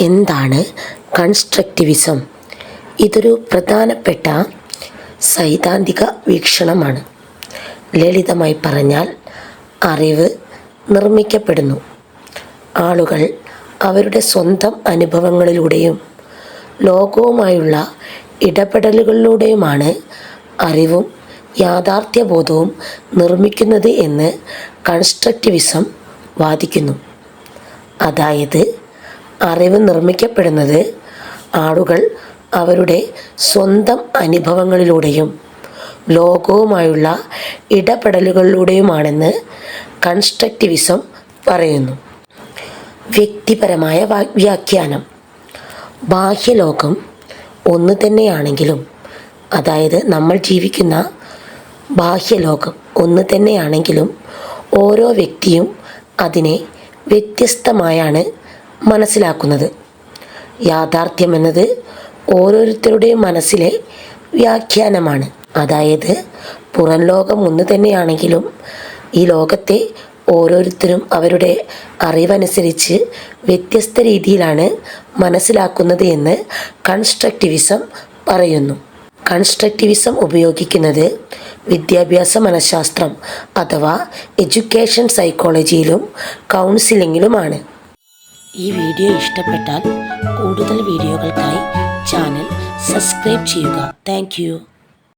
എന്താണ് കൺസ്ട്രക്റ്റിവിസം? ഇതൊരു പ്രധാനപ്പെട്ട സൈദ്ധാന്തിക വീക്ഷണമാണ്. ലളിതമായി പറഞ്ഞാൽ, അറിവ് നിർമ്മിക്കപ്പെടുന്നു. ആളുകൾ അവരുടെ സ്വന്തം അനുഭവങ്ങളിലൂടെയും ലോകവുമായുള്ള ഇടപെടലുകളിലൂടെയുമാണ് അറിവും യാഥാർത്ഥ്യബോധവും നിർമ്മിക്കുന്നത് എന്ന് കൺസ്ട്രക്റ്റിവിസം വാദിക്കുന്നു. അതായത്, അറിവ് നിർമ്മിക്കപ്പെടുന്നത് ആളുകൾ അവരുടെ സ്വന്തം അനുഭവങ്ങളിലൂടെയും ലോകവുമായുള്ള ഇടപെടലുകളിലൂടെയുമാണെന്ന് കൺസ്ട്രക്റ്റിവിസം പറയുന്നു. വ്യക്തിപരമായ വ്യാഖ്യാനം: ബാഹ്യലോകം ഒന്ന് തന്നെയാണെങ്കിലും, അതായത് നമ്മൾ ജീവിക്കുന്ന ബാഹ്യലോകം ഒന്ന് തന്നെയാണെങ്കിലും ഓരോ വ്യക്തിയും അതിനെ വ്യത്യസ്തമായാണ് മനസ്സിലാക്കുന്നത്. യാഥാർത്ഥ്യമെന്നത് ഓരോരുത്തരുടെയും മനസ്സിലെ വ്യാഖ്യാനമാണ്. അതായത്, പുറം ലോകം ഒന്ന് തന്നെയാണെങ്കിലും ഈ ലോകത്തെ ഓരോരുത്തരും അവരുടെ അറിവനുസരിച്ച് വ്യത്യസ്ത രീതിയിലാണ് മനസ്സിലാക്കുന്നത് എന്ന് കൺസ്ട്രക്റ്റിവിസം പറയുന്നു. കൺസ്ട്രക്റ്റിവിസം ഉപയോഗിക്കുന്നത് വിദ്യാഭ്യാസ മനഃശാസ്ത്രം അഥവാ എഡ്യൂക്കേഷൻ സൈക്കോളജിയിലും കൗൺസിലിങ്ങിലുമാണ്. ഈ വീഡിയോ ഇഷ്ടപ്പെട്ടാൽ കൂടുതൽ വീഡിയോകൾക്കായി ചാനൽ സബ്സ്ക്രൈബ് ചെയ്യുക. താങ്ക്